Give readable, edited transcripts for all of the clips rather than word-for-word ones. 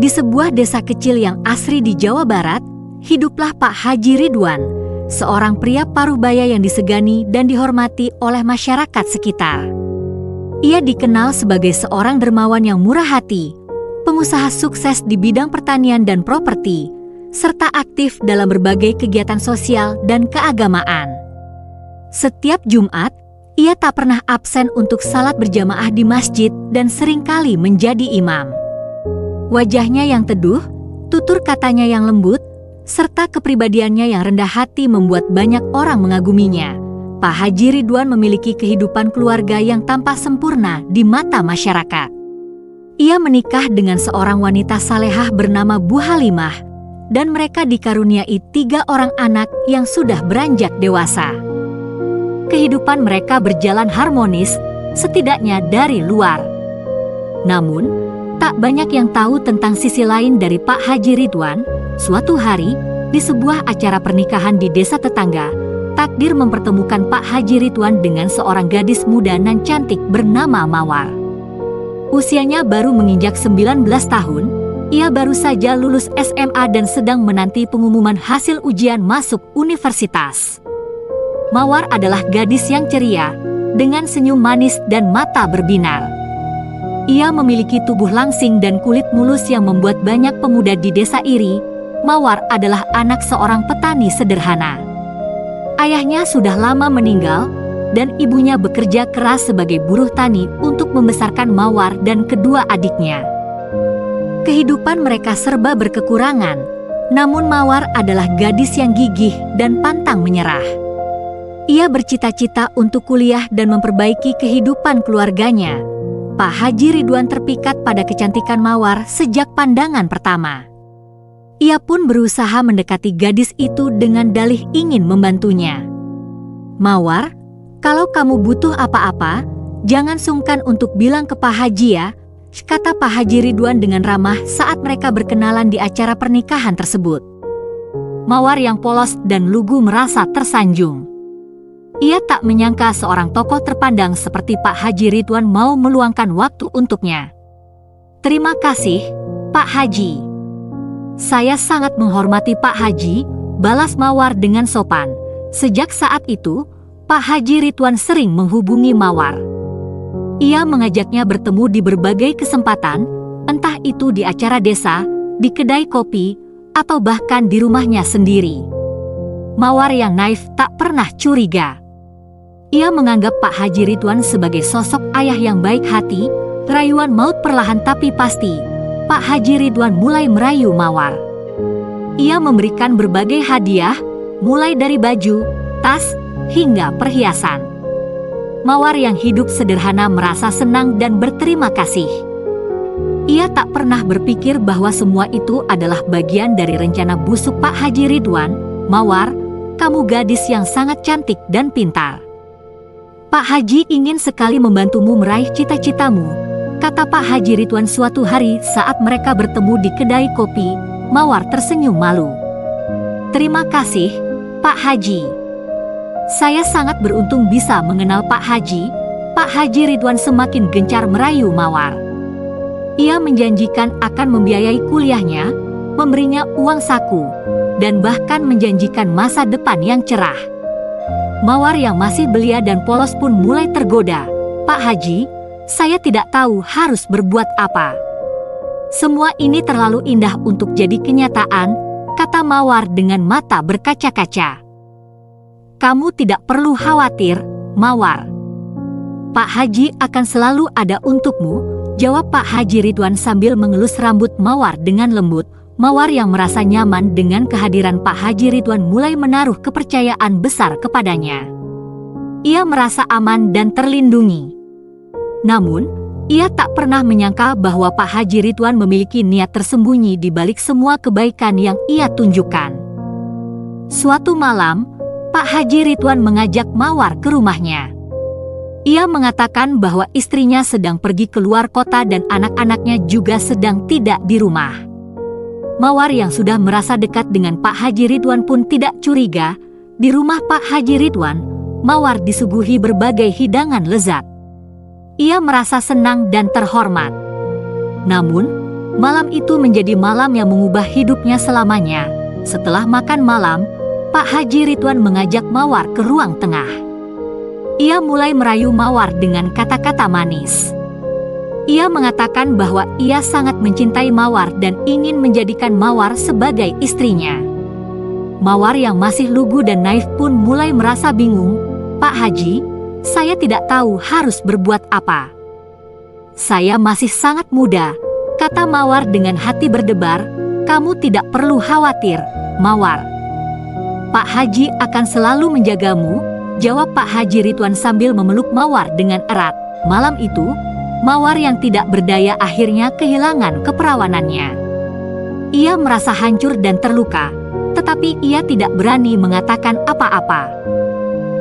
Di sebuah desa kecil yang asri di Jawa Barat, hiduplah Pak Haji Ridwan, seorang pria paruh baya yang disegani dan dihormati oleh masyarakat sekitar. Ia dikenal sebagai seorang dermawan yang murah hati, pengusaha sukses di bidang pertanian dan properti, serta aktif dalam berbagai kegiatan sosial dan keagamaan. Setiap Jumat, ia tak pernah absen untuk salat berjamaah di masjid dan seringkali menjadi imam. Wajahnya yang teduh, tutur katanya yang lembut, serta kepribadiannya yang rendah hati membuat banyak orang mengaguminya. Pak Haji Ridwan memiliki kehidupan keluarga yang tampak sempurna di mata masyarakat. Ia menikah dengan seorang wanita salehah bernama Bu Halimah, dan mereka dikaruniai 3 orang anak yang sudah beranjak dewasa. Kehidupan mereka berjalan harmonis, setidaknya dari luar. Namun, tak banyak yang tahu tentang sisi lain dari Pak Haji Ridwan. Suatu hari, di sebuah acara pernikahan di desa tetangga, takdir mempertemukan Pak Haji Ridwan dengan seorang gadis muda nan cantik bernama Mawar. Usianya baru menginjak 19 tahun, ia baru saja lulus SMA dan sedang menanti pengumuman hasil ujian masuk universitas. Mawar adalah gadis yang ceria, dengan senyum manis dan mata berbinar. Ia memiliki tubuh langsing dan kulit mulus yang membuat banyak pemuda di desa iri. Mawar adalah anak seorang petani sederhana. Ayahnya sudah lama meninggal, dan ibunya bekerja keras sebagai buruh tani untuk membesarkan Mawar dan kedua adiknya. Kehidupan mereka serba berkekurangan, namun Mawar adalah gadis yang gigih dan pantang menyerah. Ia bercita-cita untuk kuliah dan memperbaiki kehidupan keluarganya. Pak Haji Ridwan terpikat pada kecantikan Mawar sejak pandangan pertama. Ia pun berusaha mendekati gadis itu dengan dalih ingin membantunya. "Mawar, kalau kamu butuh apa-apa, jangan sungkan untuk bilang ke Pak Haji ya," kata Pak Haji Ridwan dengan ramah saat mereka berkenalan di acara pernikahan tersebut. Mawar yang polos dan lugu merasa tersanjung. Ia tak menyangka seorang tokoh terpandang seperti Pak Haji Ridwan mau meluangkan waktu untuknya. "Terima kasih, Pak Haji. Saya sangat menghormati Pak Haji," balas Mawar dengan sopan. Sejak saat itu, Pak Haji Ridwan sering menghubungi Mawar. Ia mengajaknya bertemu di berbagai kesempatan, entah itu di acara desa, di kedai kopi, atau bahkan di rumahnya sendiri. Mawar yang naif tak pernah curiga. Ia menganggap Pak Haji Ridwan sebagai sosok ayah yang baik hati. Rayuan maut perlahan tapi pasti, Pak Haji Ridwan mulai merayu Mawar. Ia memberikan berbagai hadiah, mulai dari baju, tas, hingga perhiasan. Mawar yang hidup sederhana merasa senang dan berterima kasih. Ia tak pernah berpikir bahwa semua itu adalah bagian dari rencana busuk Pak Haji Ridwan. "Mawar, kamu gadis yang sangat cantik dan pintar. Pak Haji ingin sekali membantumu meraih cita-citamu," kata Pak Haji Ridwan suatu hari saat mereka bertemu di kedai kopi. Mawar tersenyum malu. "Terima kasih, Pak Haji. Saya sangat beruntung bisa mengenal Pak Haji." Pak Haji Ridwan semakin gencar merayu Mawar. Ia menjanjikan akan membiayai kuliahnya, memberinya uang saku, dan bahkan menjanjikan masa depan yang cerah. Mawar yang masih belia dan polos pun mulai tergoda. "Pak Haji, saya tidak tahu harus berbuat apa. Semua ini terlalu indah untuk jadi kenyataan," kata Mawar dengan mata berkaca-kaca. "Kamu tidak perlu khawatir, Mawar. Pak Haji akan selalu ada untukmu," jawab Pak Haji Ridwan sambil mengelus rambut Mawar dengan lembut. Mawar yang merasa nyaman dengan kehadiran Pak Haji Ridwan mulai menaruh kepercayaan besar kepadanya. Ia merasa aman dan terlindungi. Namun, ia tak pernah menyangka bahwa Pak Haji Ridwan memiliki niat tersembunyi di balik semua kebaikan yang ia tunjukkan. Suatu malam, Pak Haji Ridwan mengajak Mawar ke rumahnya. Ia mengatakan bahwa istrinya sedang pergi keluar kota dan anak-anaknya juga sedang tidak di rumah. Mawar yang sudah merasa dekat dengan Pak Haji Ridwan pun tidak curiga. Di rumah Pak Haji Ridwan, Mawar disuguhi berbagai hidangan lezat. Ia merasa senang dan terhormat. Namun, Malam itu menjadi malam yang mengubah hidupnya selamanya. Setelah makan malam, Pak Haji Ridwan mengajak Mawar ke ruang tengah. Ia mulai merayu Mawar dengan kata-kata manis. Ia mengatakan bahwa ia sangat mencintai Mawar dan ingin menjadikan Mawar sebagai istrinya. Mawar yang masih lugu dan naif pun mulai merasa bingung. "Pak Haji, saya tidak tahu harus berbuat apa. Saya masih sangat muda," kata Mawar dengan hati berdebar. "Kamu tidak perlu khawatir, Mawar. Pak Haji akan selalu menjagamu," jawab Pak Haji Ridwan sambil memeluk Mawar dengan erat. Malam itu, Mawar yang tidak berdaya akhirnya kehilangan keperawanannya. Ia merasa hancur dan terluka, tetapi ia tidak berani mengatakan apa-apa.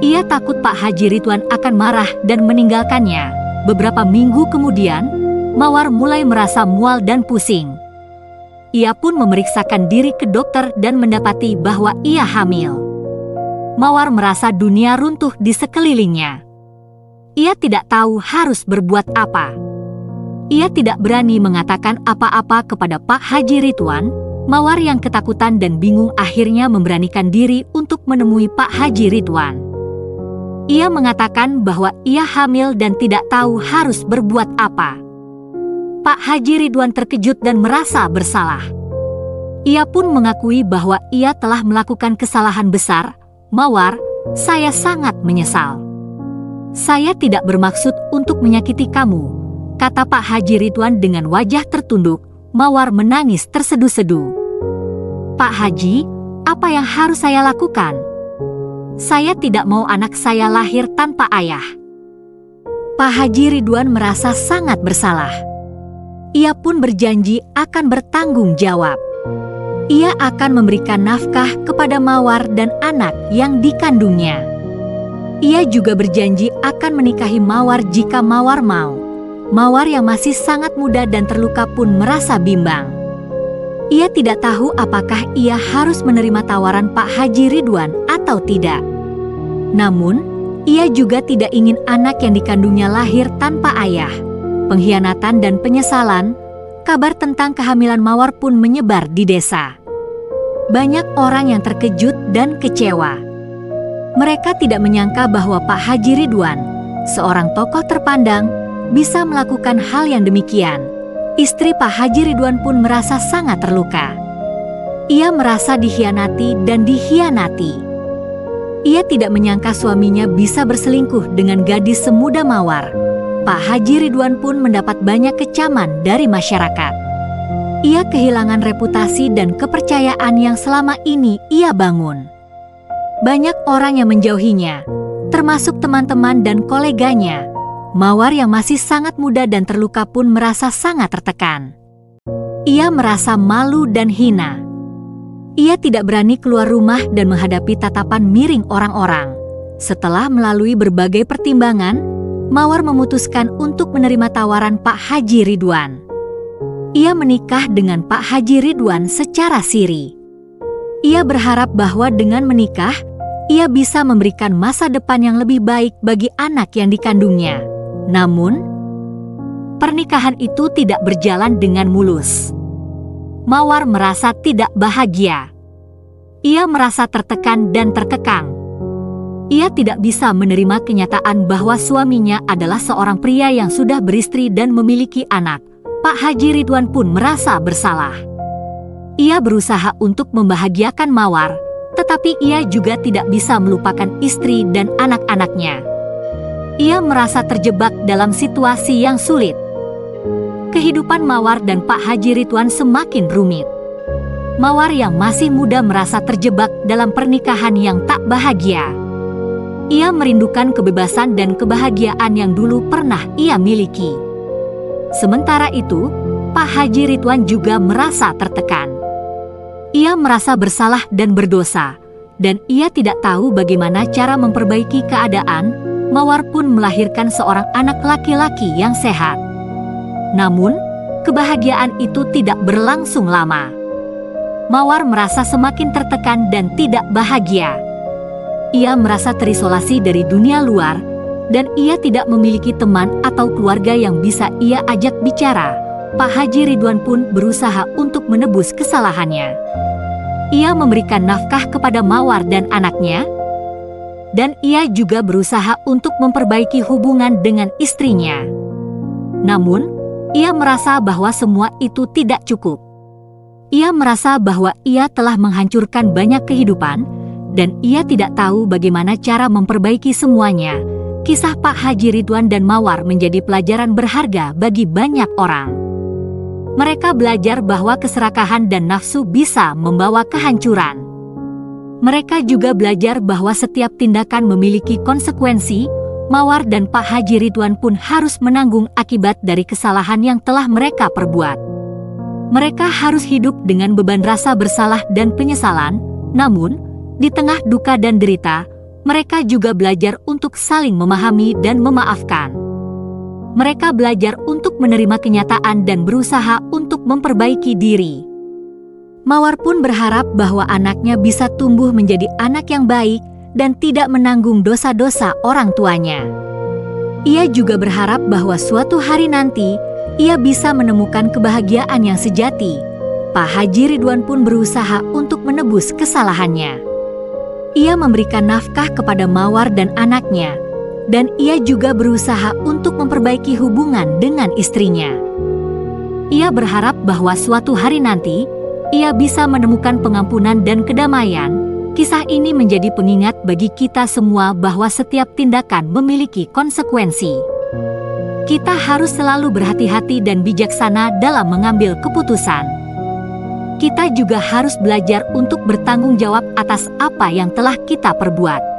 Ia takut Pak Haji Ridwan akan marah dan meninggalkannya. Beberapa minggu kemudian, Mawar mulai merasa mual dan pusing. Ia pun memeriksakan diri ke dokter dan mendapati bahwa ia hamil. Mawar merasa dunia runtuh di sekelilingnya. Ia tidak tahu harus berbuat apa. Ia tidak berani mengatakan apa-apa kepada Pak Haji Ridwan. Mawar yang ketakutan dan bingung akhirnya memberanikan diri untuk menemui Pak Haji Ridwan. Ia mengatakan bahwa ia hamil dan tidak tahu harus berbuat apa. Pak Haji Ridwan terkejut dan merasa bersalah. Ia pun mengakui bahwa ia telah melakukan kesalahan besar. "Mawar, saya sangat menyesal. Saya tidak bermaksud untuk menyakiti kamu," kata Pak Haji Ridwan dengan wajah tertunduk. Mawar menangis terseduh-seduh. "Pak Haji, apa yang harus saya lakukan? Saya tidak mau anak saya lahir tanpa ayah." Pak Haji Ridwan merasa sangat bersalah. Ia pun berjanji akan bertanggung jawab. Ia akan memberikan nafkah kepada Mawar dan anak yang dikandungnya. Ia juga berjanji akan menikahi Mawar jika Mawar mau. Mawar yang masih sangat muda dan terluka pun merasa bimbang. Ia tidak tahu apakah ia harus menerima tawaran Pak Haji Ridwan atau tidak. Namun, ia juga tidak ingin anak yang dikandungnya lahir tanpa ayah. Pengkhianatan dan penyesalan, kabar tentang kehamilan Mawar pun menyebar di desa. Banyak orang yang terkejut dan kecewa. Mereka tidak menyangka bahwa Pak Haji Ridwan, seorang tokoh terpandang, bisa melakukan hal yang demikian. Istri Pak Haji Ridwan pun merasa sangat terluka. Ia merasa dikhianati dan dikhianati. Ia tidak menyangka suaminya bisa berselingkuh dengan gadis semuda Mawar. Pak Haji Ridwan pun mendapat banyak kecaman dari masyarakat. Ia kehilangan reputasi dan kepercayaan yang selama ini ia bangun. Banyak orang yang menjauhinya, termasuk teman-teman dan koleganya. Mawar yang masih sangat muda dan terluka pun merasa sangat tertekan. Ia merasa malu dan hina. Ia tidak berani keluar rumah dan menghadapi tatapan miring orang-orang. Setelah melalui berbagai pertimbangan, Mawar memutuskan untuk menerima tawaran Pak Haji Ridwan. Ia menikah dengan Pak Haji Ridwan secara siri. Ia berharap bahwa dengan menikah, ia bisa memberikan masa depan yang lebih baik bagi anak yang dikandungnya. Namun, pernikahan itu tidak berjalan dengan mulus. Mawar merasa tidak bahagia. Ia merasa tertekan dan terkekang. Ia tidak bisa menerima kenyataan bahwa suaminya adalah seorang pria yang sudah beristri dan memiliki anak. Pak Haji Ridwan pun merasa bersalah. Ia berusaha untuk membahagiakan Mawar, tetapi ia juga tidak bisa melupakan istri dan anak-anaknya. Ia merasa terjebak dalam situasi yang sulit. Kehidupan Mawar dan Pak Haji Ridwan semakin rumit. Mawar yang masih muda merasa terjebak dalam pernikahan yang tak bahagia. Ia merindukan kebebasan dan kebahagiaan yang dulu pernah ia miliki. Sementara itu, Pak Haji Ridwan juga merasa tertekan. Ia merasa bersalah dan berdosa, dan ia tidak tahu bagaimana cara memperbaiki keadaan. Mawar pun melahirkan seorang anak laki-laki yang sehat. Namun, kebahagiaan itu tidak berlangsung lama. Mawar merasa semakin tertekan dan tidak bahagia. Ia merasa terisolasi dari dunia luar, dan ia tidak memiliki teman atau keluarga yang bisa ia ajak bicara. Pak Haji Ridwan pun berusaha untuk menebus kesalahannya. Ia memberikan nafkah kepada Mawar dan anaknya, dan ia juga berusaha untuk memperbaiki hubungan dengan istrinya. Namun, ia merasa bahwa semua itu tidak cukup. Ia merasa bahwa ia telah menghancurkan banyak kehidupan, dan ia tidak tahu bagaimana cara memperbaiki semuanya. Kisah Pak Haji Ridwan dan Mawar menjadi pelajaran berharga bagi banyak orang. Mereka belajar bahwa keserakahan dan nafsu bisa membawa kehancuran. Mereka juga belajar bahwa setiap tindakan memiliki konsekuensi. Mawar dan Pak Haji Ridwan pun harus menanggung akibat dari kesalahan yang telah mereka perbuat. Mereka harus hidup dengan beban rasa bersalah dan penyesalan, namun, di tengah duka dan derita, mereka juga belajar untuk saling memahami dan memaafkan. Mereka belajar untuk menerima kenyataan dan berusaha untuk memperbaiki diri. Mawar pun berharap bahwa anaknya bisa tumbuh menjadi anak yang baik dan tidak menanggung dosa-dosa orang tuanya. Ia juga berharap bahwa suatu hari nanti, ia bisa menemukan kebahagiaan yang sejati. Pak Haji Ridwan pun berusaha untuk menebus kesalahannya. Ia memberikan nafkah kepada Mawar dan anaknya, dan ia juga berusaha untuk memperbaiki hubungan dengan istrinya. Ia berharap bahwa suatu hari nanti, ia bisa menemukan pengampunan dan kedamaian. Kisah ini menjadi pengingat bagi kita semua bahwa setiap tindakan memiliki konsekuensi. Kita harus selalu berhati-hati dan bijaksana dalam mengambil keputusan. Kita juga harus belajar untuk bertanggung jawab atas apa yang telah kita perbuat.